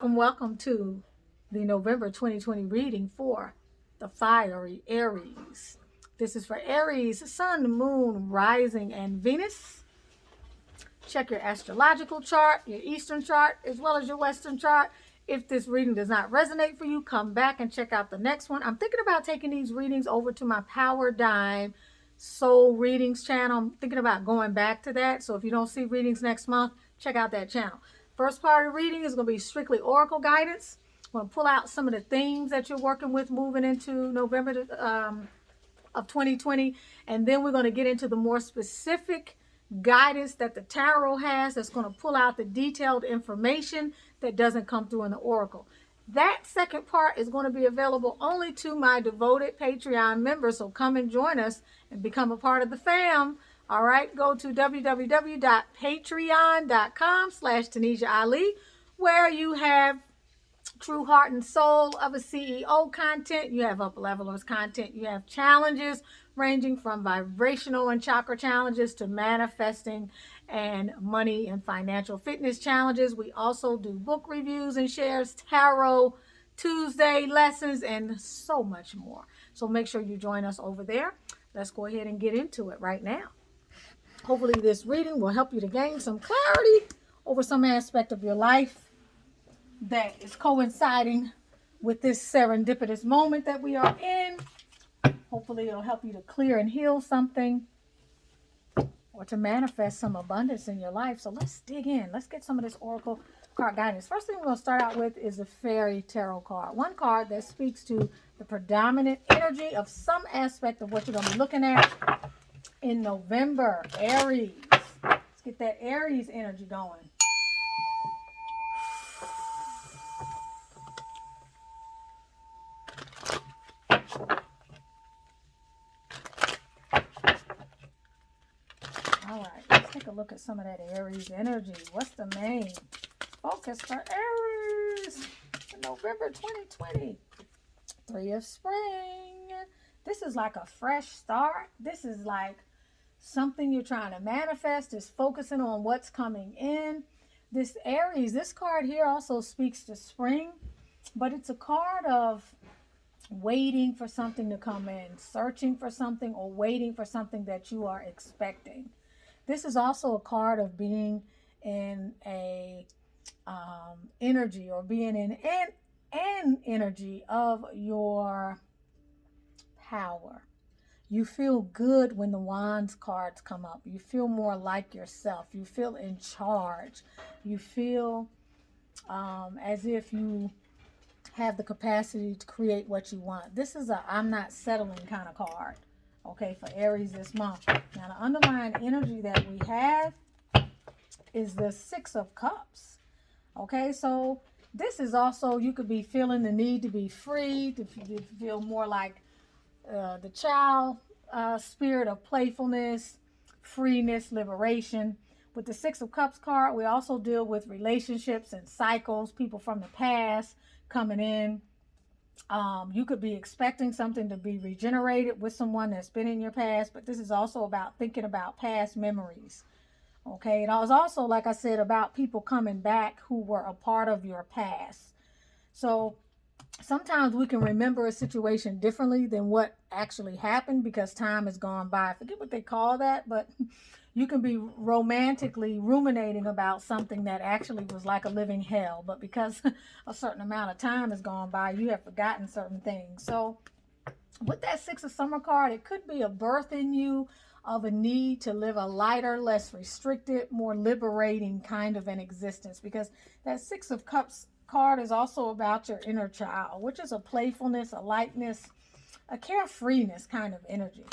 Welcome to the November 2020 reading for the fiery Aries. This is for Aries, Sun, Moon, Rising, and Venus. Check your astrological chart, your Eastern chart, as well as your Western chart. If this reading does not resonate for you, come back and check out the next one. I'm thinking about taking these readings over to my Power Dime Soul Readings channel. I'm thinking about going back to that. So if you don't see readings next month, check out that channel. First part of the reading is going to be strictly oracle guidance. I'm going to pull out some of the themes that you're working with moving into November of 2020. And then we're going to get into the more specific guidance that the tarot has that's going to pull out the detailed information that doesn't come through in the oracle. That second part is going to be available only to my devoted Patreon members. So come and join us and become a part of the fam. All right, go to www.patreon.com/Tanisha Ali, where you have True Heart and Soul of a CEO content. You have Up Levelers content. You have challenges ranging from vibrational and chakra challenges to manifesting and money and financial fitness challenges. We also do book reviews and shares, tarot Tuesday lessons, and so much more. So make sure you join us over there. Let's go ahead and get into it right now. Hopefully this reading will help you to gain some clarity over some aspect of your life that is coinciding with this serendipitous moment that we are in. Hopefully it'll help you to clear and heal something or to manifest some abundance in your life. So let's dig in. Let's get some of this oracle card guidance. First thing we're going to start out with is the fairy tarot card. One card that speaks to the predominant energy of some aspect of what you're going to be looking at in November. Aries. Let's get that Aries energy going. All right, let's take a look at some of that Aries energy. What's the main focus for Aries in November 2020? Three of Spring. This is like a fresh start. This is like something you're trying to manifest. Is focusing on what's coming in. This Aries, this card here also speaks to spring, but it's a card of waiting for something to come in, searching for something, or waiting for something that you are expecting. This is also a card of being in a energy, or being in an energy of your power. You feel good when the Wands cards come up. You feel more like yourself. You feel in charge. You feel as if you have the capacity to create what you want. This is a I'm not settling kind of card. Okay, for Aries this month. Now, the underlying energy that we have is the Six of Cups. Okay, so this is also, you could be feeling the need to be free, to feel more like the child spirit of playfulness, freeness, liberation. With the Six of Cups card, we also deal with relationships and cycles, people from the past coming in. You could be expecting something to be regenerated with someone that's been in your past, but this is also about thinking about past memories. Okay, it was also, like I said, about people coming back who were a part of your past. So sometimes we can remember a situation differently than what actually happened because time has gone by. I forget what they call that, but you can be romantically ruminating about something that actually was like a living hell, but because a certain amount of time has gone by, you have forgotten certain things. So with that Six of Summer card, it could be a birth in you of a need to live a lighter, less restricted, more liberating kind of an existence, because that Six of Cups card is also about your inner child, which is a playfulness, a lightness, a carefreeness kind of energy.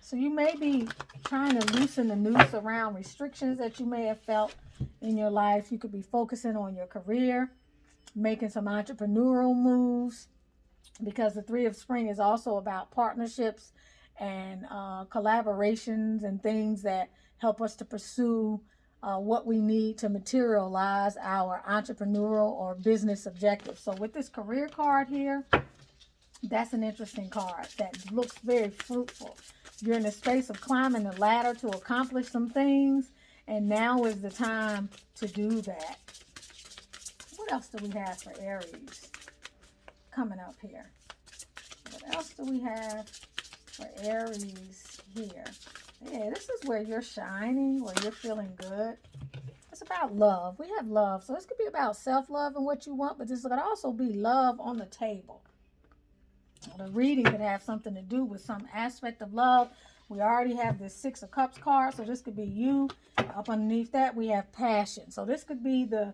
So you may be trying to loosen the noose around restrictions that you may have felt in your life. You could be focusing on your career, making some entrepreneurial moves, because the Three of Spring is also about partnerships and collaborations and things that help us to pursue what we need to materialize our entrepreneurial or business objectives. So with this career card here, that's an interesting card that looks very fruitful. You're in a space of climbing the ladder to accomplish some things, And now is the time to do that. What else do we have for Aries coming up here? What else do we have for Aries here? Yeah, this is where you're shining, where you're feeling good. It's about love. We have love. So this could be about self-love and what you want, but this could also be love on the table. The reading could have something to do with some aspect of love. We already have this Six of Cups card, so this could be you. Up underneath that, we have passion. So this could be the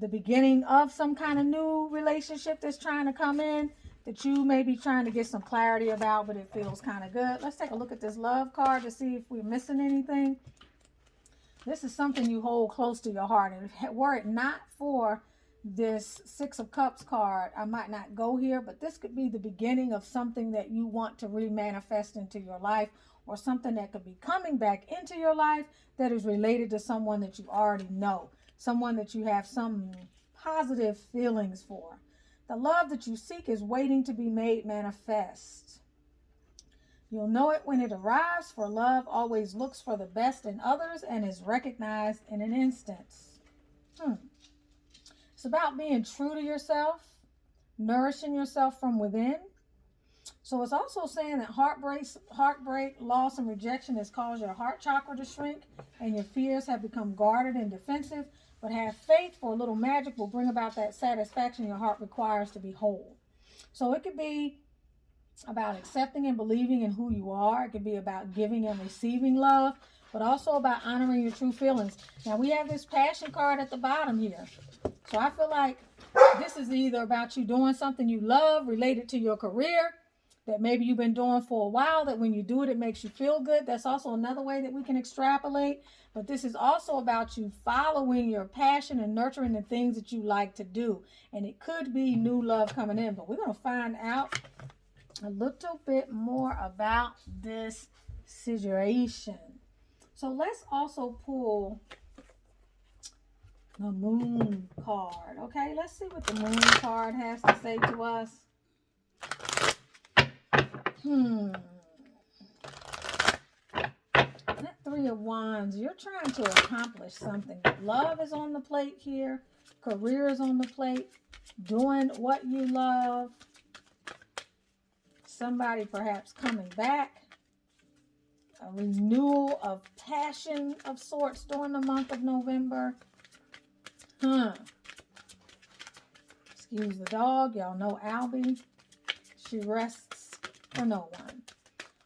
beginning of some kind of new relationship that's trying to come in, that you may be trying to get some clarity about, but it feels kind of good. Let's take a look at this love card to see if we're missing anything. This is something you hold close to your heart. And were it not for this Six of Cups card, I might not go here, but this could be the beginning of something that you want to remanifest into your life, or something that could be coming back into your life that is related to someone that you already know, someone that you have some positive feelings for. The love that you seek is waiting to be made manifest. You'll know it when it arrives, for love always looks for the best in others and is recognized in an instant. It's about being true to yourself, nourishing yourself from within. So it's also saying that heartbreak, loss, and rejection has caused your heart chakra to shrink, and your fears have become guarded and defensive. But have faith, for a little magic will bring about that satisfaction your heart requires to be whole. So it could be about accepting and believing in who you are. It could be about giving and receiving love, but also about honoring your true feelings. Now we have this passion card at the bottom here. So I feel like this is either about you doing something you love related to your career that maybe you've been doing for a while, that when you do it, it makes you feel good. That's also another way that we can extrapolate. But this is also about you following your passion and nurturing the things that you like to do. And it could be new love coming in, but we're going to find out a little bit more about this situation. So let's also pull the Moon card. Okay, let's see what the Moon card has to say to us. That Three of Wands, you're trying to accomplish something. Love is on the plate here. Career is on the plate. Doing what you love. Somebody perhaps coming back. A renewal of passion of sorts during the month of November. Excuse the dog. Y'all know Albie. She rests for no one.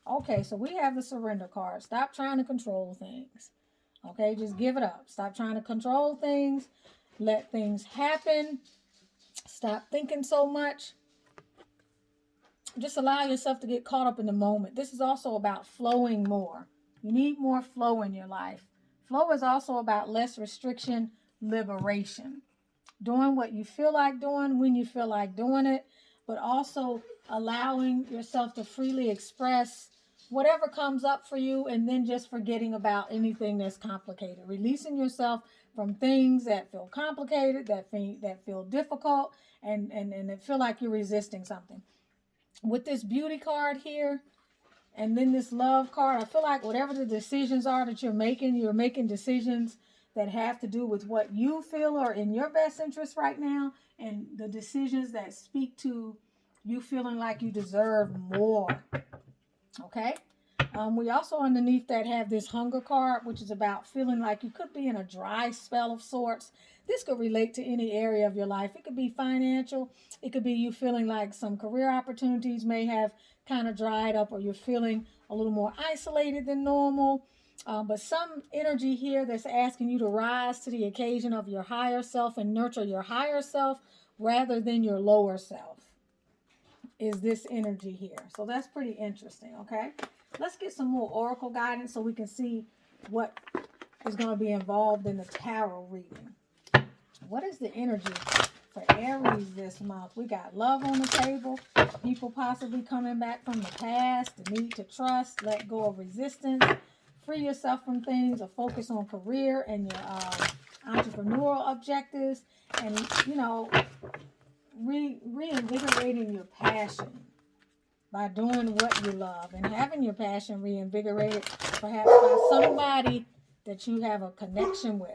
Okay, so we have the Surrender card. Stop trying to control things. Okay, just give it up. Stop trying to control things. Let things happen. Stop thinking so much. Just allow yourself to get caught up in the moment. This is also about flowing more. You need more flow in your life. Flow is also about less restriction, liberation. Doing what you feel like doing when you feel like doing it, but also allowing yourself to freely express whatever comes up for you, and then just forgetting about anything that's complicated. Releasing yourself from things that feel complicated, that feel difficult, and that feel like you're resisting something. With this Beauty card here, and then this Love card, I feel like whatever the decisions are that you're making decisions that have to do with what you feel are in your best interest right now, and the decisions that speak to you feeling like you deserve more. Okay? We also underneath that have this Hunger card, which is about feeling like you could be in a dry spell of sorts. This could relate to any area of your life. It could be financial. It could be you feeling like some career opportunities may have kind of dried up, or you're feeling a little more isolated than normal. But some energy here that's asking you to rise to the occasion of your higher self and nurture your higher self rather than your lower self is this energy here. So that's pretty interesting, okay? Let's get some more oracle guidance so we can see what is going to be involved in the tarot reading. What is the energy for Aries this month? We got love on the table, people possibly coming back from the past, the need to trust, let go of resistance, free yourself from things, a focus on career and your entrepreneurial objectives, and, reinvigorating your passion by doing what you love and having your passion reinvigorated perhaps by somebody that you have a connection with.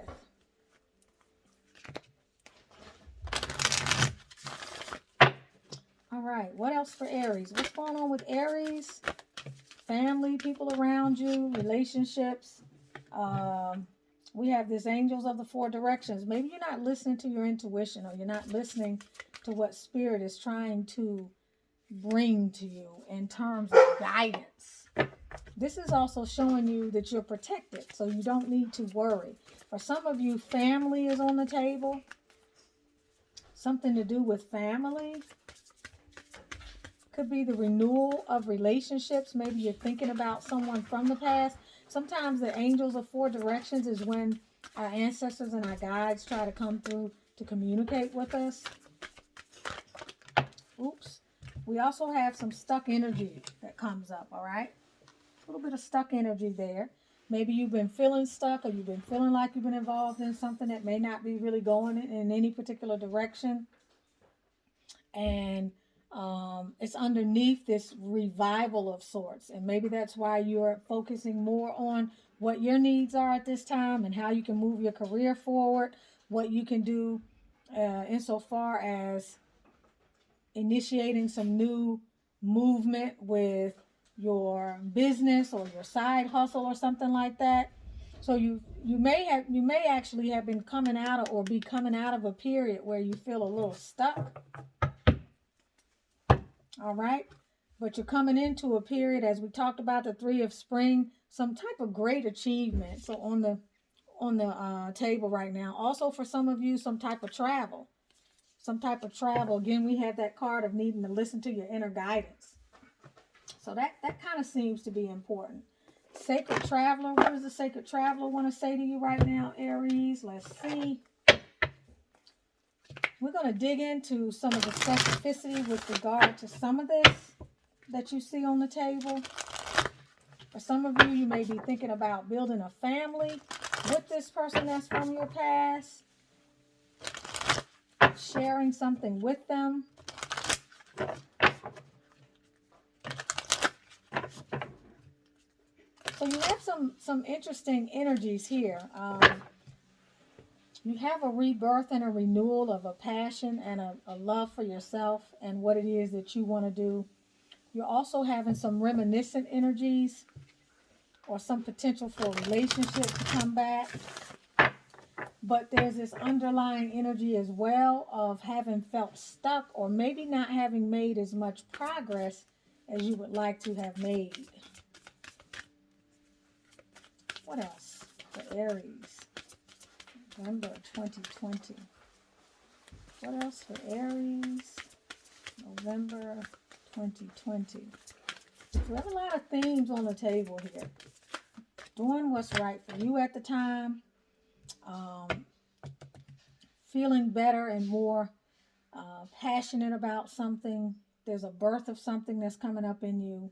All right, what else for Aries? What's going on with Aries? Family, people around you, relationships. We have this angels of the four directions. Maybe you're not listening to your intuition, or you're not listening to what spirit is trying to bring to you in terms of guidance. This is also showing you that you're protected, so you don't need to worry. For some of you, family is on the table. Something to do with family. Could be the renewal of relationships. Maybe you're thinking about someone from the past. Sometimes the angels of four directions is when our ancestors and our guides try to come through to communicate with us. Oops. We also have some stuck energy that comes up, all right? A little bit of stuck energy there. Maybe you've been feeling stuck, or you've been feeling like you've been involved in something that may not be really going in any particular direction. And it's underneath this revival of sorts. And maybe that's why you're focusing more on what your needs are at this time and how you can move your career forward, what you can do insofar as initiating some new movement with your business or your side hustle or something like that. So you may actually have been coming out of, or be coming out of, a period where you feel a little stuck. All right, but you're coming into a period, as we talked about, the Three of Spring, some type of great achievement. So on the table right now. Also for some of you, some type of travel. Again, we have that card of needing to listen to your inner guidance. So that kind of seems to be important. Sacred Traveler. What does the Sacred Traveler want to say to you right now, Aries? Let's see. We're going to dig into some of the specificity with regard to some of this that you see on the table. For some of you, you may be thinking about building a family with this person that's from your past, sharing something with them. So you have some interesting energies here. You have a rebirth and a renewal of a passion and a love for yourself and what it is that you want to do. You're also having some reminiscent energies, or some potential for a relationship to come back. But there's this underlying energy as well of having felt stuck, or maybe not having made as much progress as you would like to have made. What else for Aries? November 2020. What else for Aries? November 2020. We have a lot of themes on the table here. Doing what's right for you at the time. Feeling better and more passionate about something. There's a birth of something that's coming up in you.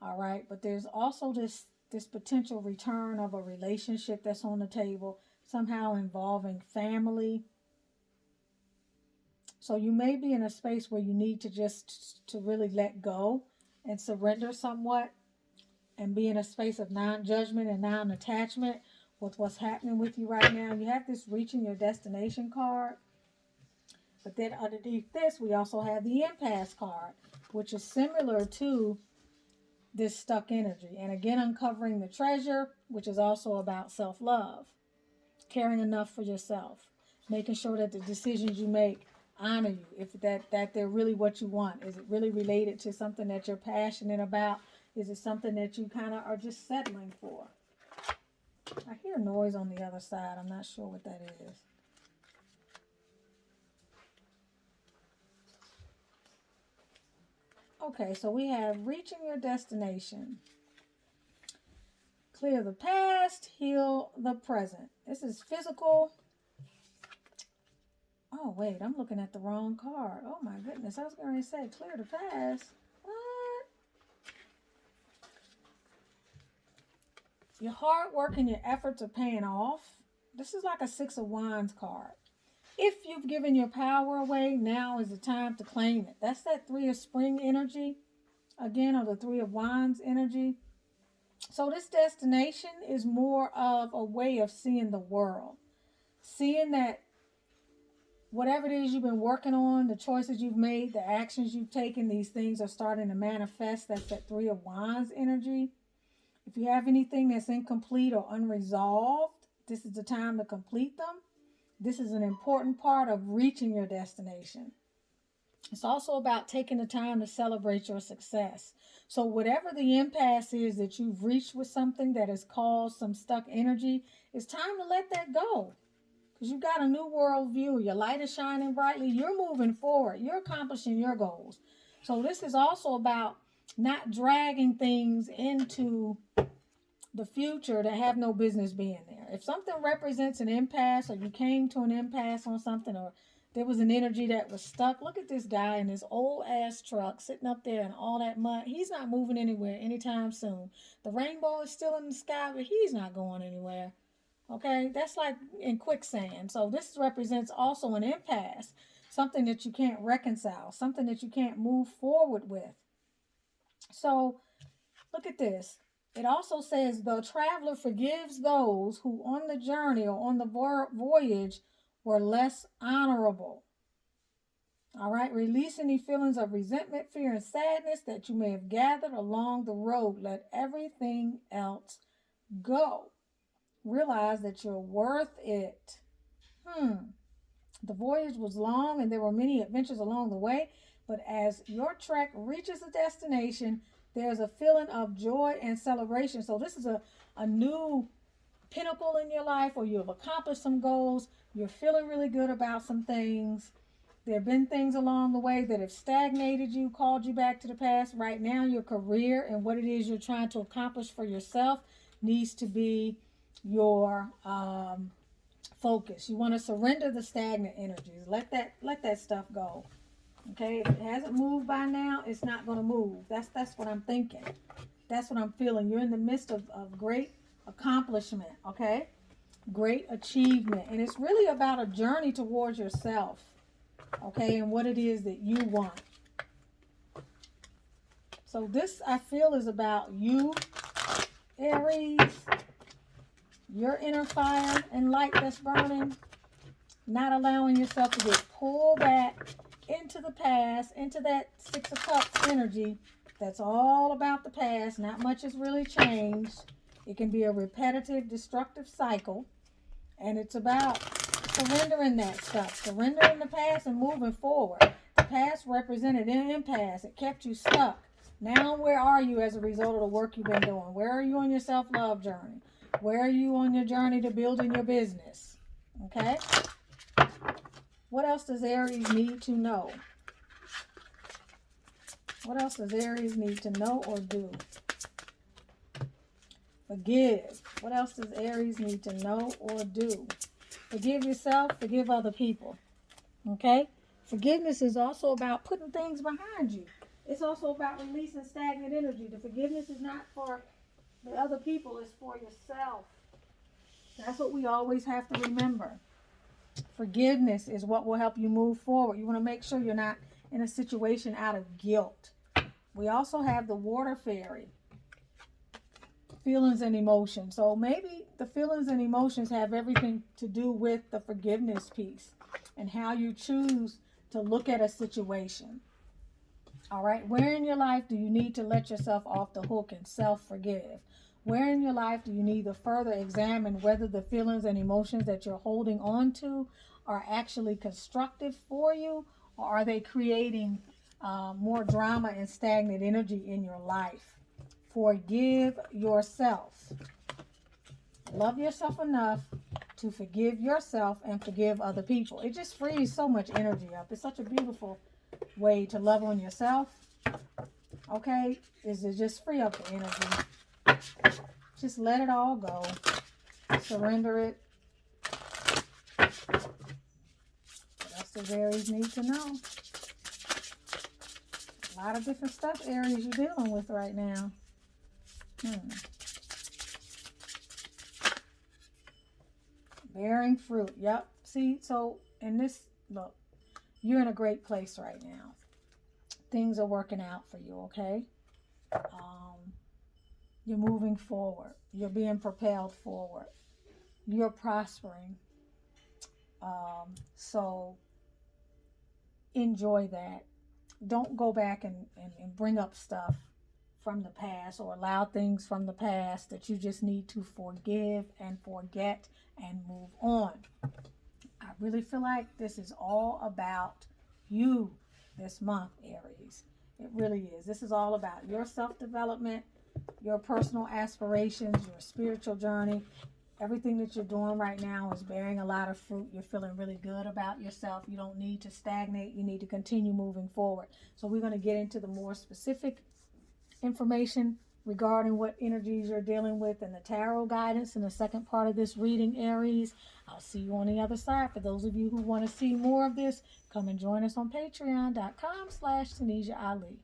All right. But there's also this potential return of a relationship that's on the table, somehow involving family. So you may be in a space where you need to really let go and surrender somewhat, and be in a space of non-judgment and non-attachment with what's happening with you right now. You have this reaching your destination card. But then underneath this, we also have the impasse card, which is similar to this stuck energy. And again, uncovering the treasure, which is also about self-love, caring enough for yourself, making sure that the decisions you make honor you, if that they're really what you want. Is it really related to something that you're passionate about? Is it something that you kind of are just settling for? I hear noise on the other side. I'm not sure what that is. Okay, so we have reaching your destination. Clear the past, heal the present. This is physical. Oh, wait, I'm looking at the wrong card. Oh, my goodness. I was going to say clear the past. What? Your hard work and your efforts are paying off. This is like a Six of Wands card. If you've given your power away, now is the time to claim it. That's that Three of Spring energy, again, or the Three of Wands energy. So this destination is more of a way of seeing the world. Seeing that whatever it is you've been working on, the choices you've made, the actions you've taken, these things are starting to manifest. That's that Three of Wands energy. If you have anything that's incomplete or unresolved, this is the time to complete them. This is an important part of reaching your destination. It's also about taking the time to celebrate your success. So, whatever the impasse is that you've reached with something that has caused some stuck energy, it's time to let that go. Because you've got a new world view. Your light is shining brightly. You're moving forward. You're accomplishing your goals. So, this is also about not dragging things into the future that have no business being there. If something represents an impasse, or you came to an impasse on something, or there was an energy that was stuck, look at this guy in his old ass truck sitting up there in all that mud. He's not moving anywhere anytime soon. The rainbow is still in the sky, but he's not going anywhere. Okay, that's like in quicksand. So this represents also an impasse, something that you can't reconcile, something that you can't move forward with. So look at this. It also says the traveler forgives those who on the journey or on the voyage were less honorable. All right, release any feelings of resentment, fear, and sadness that you may have gathered along the road. Let everything else go. Realize that you're worth it. The voyage was long and there were many adventures along the way, but as your trek reaches a destination, there's a feeling of joy and celebration. So this is a new pinnacle in your life, or you have accomplished some goals. You're feeling really good about some things. There have been things along the way that have stagnated you, called you back to the past. Right now, your career and what it is you're trying to accomplish for yourself needs to be your focus. You want to surrender the stagnant energies. Let that stuff go. Okay, if it hasn't moved by now, it's not going to move. That's what I'm thinking. That's what I'm feeling. You're in the midst of great accomplishment. Okay, great achievement, and it's really about a journey towards yourself. Okay, and what it is that you want. So this, I feel, is about you, Aries, your inner fire and light that's burning, not allowing yourself to get pulled back into the past, into that Six of Cups energy. That's all about the past. Not much has really changed. It can be a repetitive, destructive cycle, and it's about surrendering that stuff, surrendering the past and moving forward. The past represented an impasse. It kept you stuck. Now, where are you as a result of the work you've been doing? Where are you on your self-love journey? Where are you on your journey to building your business? Okay? What else does Aries need to know? What else does Aries need to know or do? Forgive. What else does Aries need to know or do? Forgive yourself, forgive other people. Okay? Forgiveness is also about putting things behind you. It's also about releasing stagnant energy. The forgiveness is not for the other people, it's for yourself. That's what we always have to remember. Forgiveness is what will help you move forward. You want to make sure you're not in a situation out of guilt. We also have the water fairy, feelings and emotions. So maybe the feelings and emotions have everything to do with the forgiveness piece and how you choose to look at a situation. All right, where in your life do you need to let yourself off the hook and self-forgive? Where in your life do you need to further examine whether the feelings and emotions that you're holding on to are actually constructive for you, or are they creating more drama and stagnant energy in your life? Forgive yourself. Love yourself enough to forgive yourself and forgive other people. It just frees so much energy up. It's such a beautiful way to love on yourself. Okay? Is to just free up the energy. Just let it all go. Surrender it. What else does Aries need to know? A lot of different stuff, Aries, you're dealing with right now. Bearing fruit. Yep. See, so in this, look, you're in a great place right now. Things are working out for you, okay? You're moving forward. You're being propelled forward. You're prospering. So enjoy that. Don't go back and bring up stuff from the past or allow things from the past that you just need to forgive and forget and move on. I really feel like this is all about you this month, Aries. It really is. This is all about your self-development, your personal aspirations, your spiritual journey. Everything that you're doing right now is bearing a lot of fruit. You're feeling really good about yourself. You don't need to stagnate. You need to continue moving forward. So we're going to get into the more specific information regarding what energies you're dealing with and the tarot guidance in the second part of this reading, Aries. I'll see you on the other side. For those of you who want to see more of this, come and join us on patreon.com/Tanisha Ali.